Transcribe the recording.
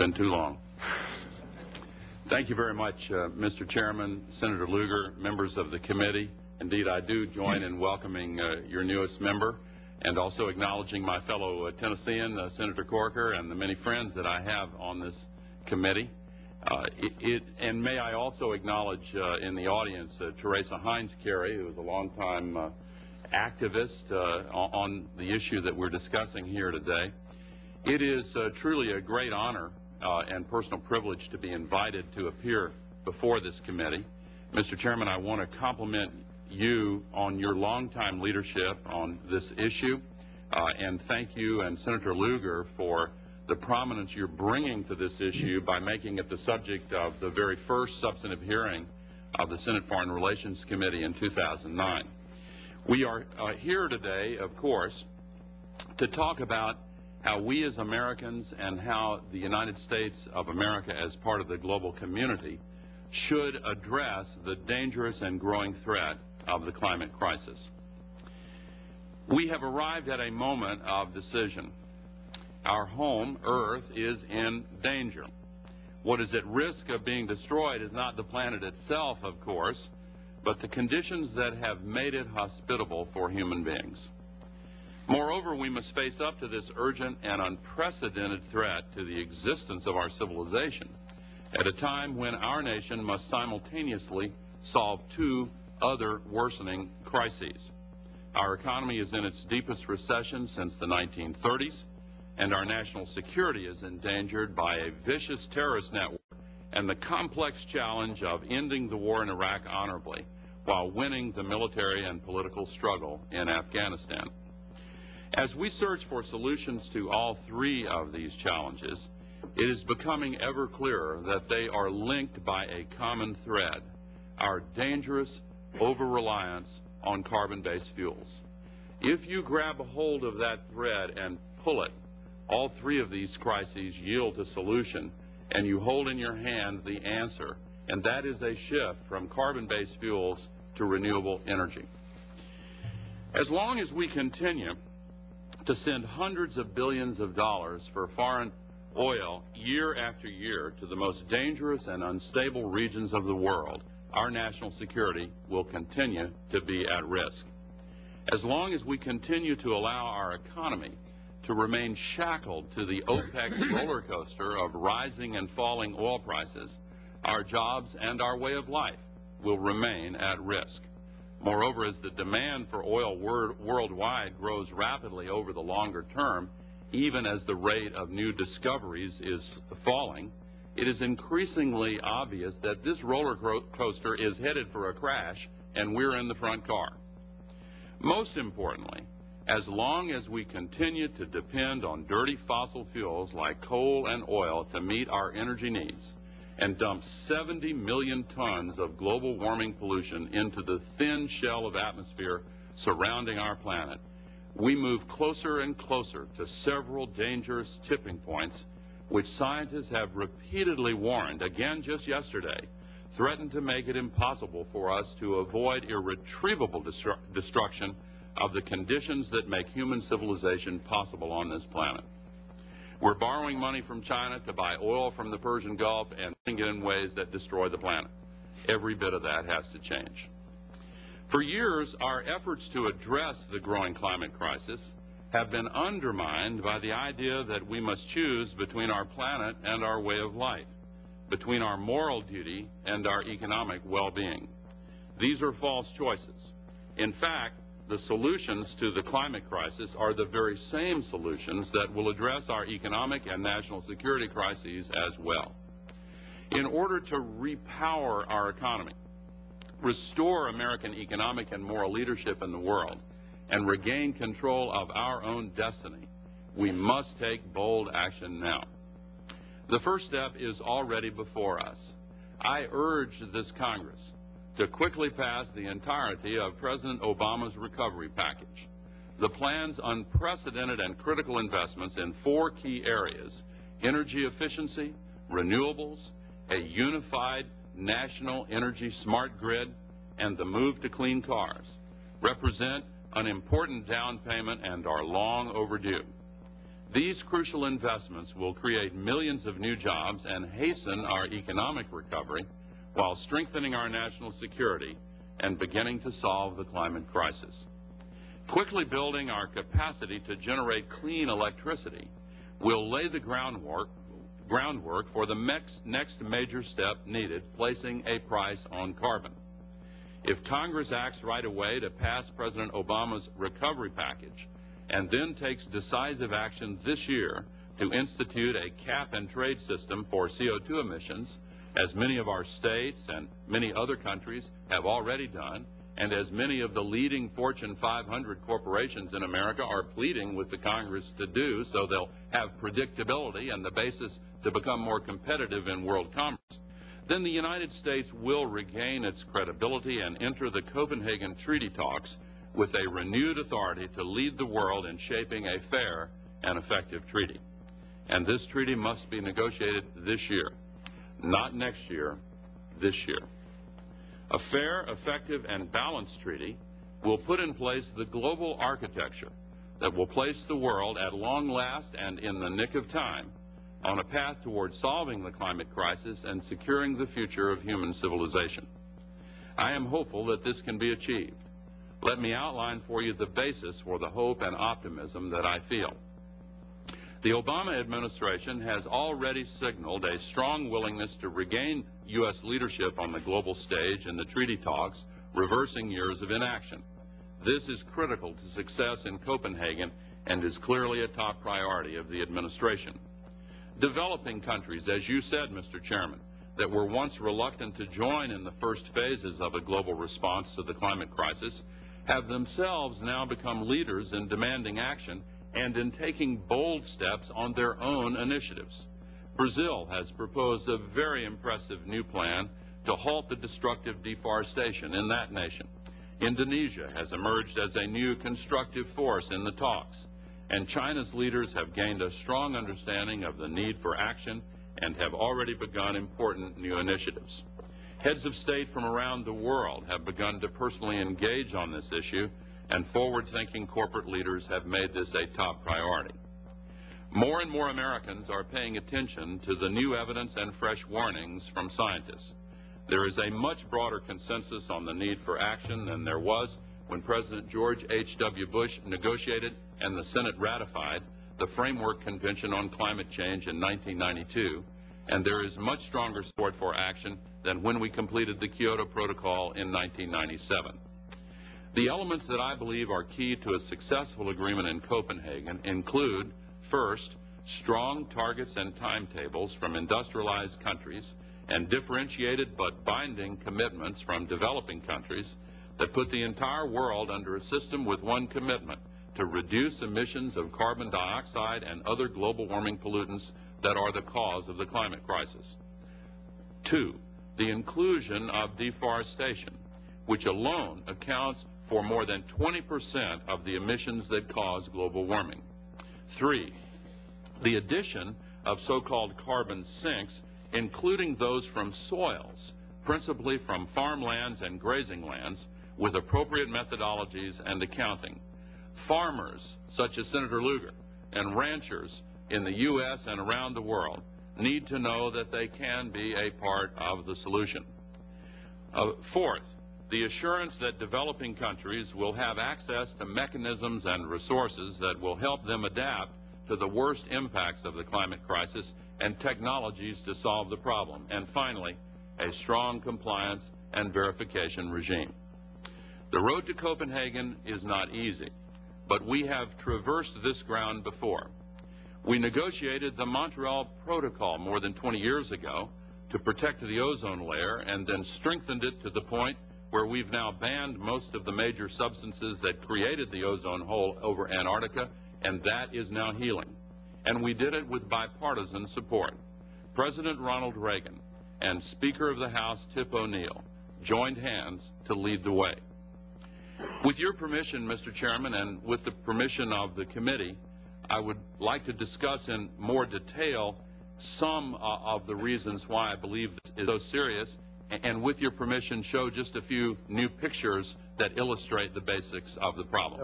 been too long. Thank you very much, Mr. Chairman, Senator Lugar, members of the committee. Indeed, I do join in welcoming your newest member and also acknowledging my fellow Tennessean, Senator Corker, and the many friends that I have on this committee. And may I also acknowledge in the audience Teresa Heinz-Carey, who is a longtime activist on the issue that we're discussing here today. It is truly a great honor and personal privilege to be invited to appear before this committee. Mr. Chairman, I want to compliment you on your longtime leadership on this issue, and thank you and Senator Lugar for the prominence you're bringing to this issue by making it the subject of the very first substantive hearing of the Senate Foreign Relations Committee in 2009. We are here today, of course, to talk about how we as Americans and how the United States of America as part of the global community should address the dangerous and growing threat of the climate crisis. We have arrived at a moment of decision. Our home, Earth, is in danger. What is at risk of being destroyed is not the planet itself, of course, but the conditions that have made it hospitable for human beings. Moreover, we must face up to this urgent and unprecedented threat to the existence of our civilization at a time when our nation must simultaneously solve two other worsening crises. Our economy is in its deepest recession since the 1930s, and our national security is endangered by a vicious terrorist network and the complex challenge of ending the war in Iraq honorably while winning the military and political struggle in Afghanistan. As we search for solutions to all three of these challenges, it is becoming ever clearer that they are linked by a common thread: our dangerous over-reliance on carbon-based fuels. If you grab a hold of that thread and pull it, all three of these crises yield a solution, and you hold in your hand the answer, and that is a shift from carbon-based fuels to renewable energy. As long as we continue to send hundreds of billions of dollars for foreign oil year after year to the most dangerous and unstable regions of the world, our national security will continue to be at risk. As long as we continue to allow our economy to remain shackled to the OPEC roller coaster of rising and falling oil prices, our jobs and our way of life will remain at risk. Moreover, as the demand for oil worldwide grows rapidly over the longer term, even as the rate of new discoveries is falling, it is increasingly obvious that this roller coaster is headed for a crash, and we're in the front car. Most importantly, as long as we continue to depend on dirty fossil fuels like coal and oil to meet our energy needs and dump 70 million tons of global warming pollution into the thin shell of atmosphere surrounding our planet, we move closer and closer to several dangerous tipping points which scientists have repeatedly warned, again just yesterday, threaten to make it impossible for us to avoid irretrievable destruction of the conditions that make human civilization possible on this planet. We're borrowing money from China to buy oil from the Persian Gulf and doing it in ways that destroy the planet. Every bit of that has to change. For years, our efforts to address the growing climate crisis have been undermined by the idea that we must choose between our planet and our way of life, between our moral duty and our economic well-being. These are false choices. In fact, the solutions to the climate crisis are the very same solutions that will address our economic and national security crises as well. In order to repower our economy, restore American economic and moral leadership in the world, and regain control of our own destiny, we must take bold action now. The first step is already before us. I urge this Congress to quickly pass the entirety of President Obama's recovery package. The plan's unprecedented and critical investments in four key areas: energy efficiency, renewables, a unified national energy smart grid, and the move to clean cars, represent an important down payment and are long overdue. These crucial investments will create millions of new jobs and hasten our economic recovery while strengthening our national security and beginning to solve the climate crisis. Quickly building our capacity to generate clean electricity will lay the groundwork for the next major step needed, placing a price on carbon. If Congress acts right away to pass President Obama's recovery package and then takes decisive action this year to institute a cap-and-trade system for CO2 emissions, as many of our states and many other countries have already done, and as many of the leading Fortune 500 corporations in America are pleading with the Congress to do, so they'll have predictability and the basis to become more competitive in world commerce, then the United States will regain its credibility and enter the Copenhagen Treaty talks with a renewed authority to lead the world in shaping a fair and effective treaty. And this treaty must be negotiated this year, not next year, this year. A fair, effective, and balanced treaty will put in place the global architecture that will place the world at long last and in the nick of time on a path towards solving the climate crisis and securing the future of human civilization. I am hopeful that this can be achieved. Let me outline for you the basis for the hope and optimism that I feel. The Obama administration has already signaled a strong willingness to regain U.S. leadership on the global stage in the treaty talks, reversing years of inaction. This is critical to success in Copenhagen and is clearly a top priority of the administration. Developing countries, as you said, Mr. Chairman, that were once reluctant to join in the first phases of a global response to the climate crisis have themselves now become leaders in demanding action and in taking bold steps on their own initiatives. Brazil has proposed a very impressive new plan to halt the destructive deforestation in that nation. Indonesia has emerged as a new constructive force in the talks, and China's leaders have gained a strong understanding of the need for action and have already begun important new initiatives. Heads of state from around the world have begun to personally engage on this issue, and forward-thinking corporate leaders have made this a top priority. More and more Americans are paying attention to the new evidence and fresh warnings from scientists. There is a much broader consensus on the need for action than there was when President George H.W. Bush negotiated and the Senate ratified the Framework Convention on Climate Change in 1992, and there is much stronger support for action than when we completed the Kyoto Protocol in 1997. The elements that I believe are key to a successful agreement in Copenhagen include, first, strong targets and timetables from industrialized countries and differentiated but binding commitments from developing countries that put the entire world under a system with one commitment to reduce emissions of carbon dioxide and other global warming pollutants that are the cause of the climate crisis. Two, the inclusion of deforestation, which alone accounts for more than 20% of the emissions that cause global warming. Three, the addition of so-called carbon sinks, including those from soils, principally from farmlands and grazing lands, with appropriate methodologies and accounting. Farmers, such as Senator Lugar, and ranchers in the U.S. and around the world need to know that they can be a part of the solution. Fourth, the assurance that developing countries will have access to mechanisms and resources that will help them adapt to the worst impacts of the climate crisis and technologies to solve the problem. And finally, a strong compliance and verification regime. The road to Copenhagen is not easy, but we have traversed this ground before. We negotiated the Montreal Protocol more than 20 years ago to protect the ozone layer and then strengthened it to the point where we've now banned most of the major substances that created the ozone hole over Antarctica, and that is now healing. And we did it with bipartisan support. President Ronald Reagan and Speaker of the House Tip O'Neill joined hands to lead the way. With your permission, Mr. Chairman, and with the permission of the committee, I would like to discuss in more detail some of the reasons why I believe this is so serious, and with your permission, show just a few new pictures that illustrate the basics of the problem.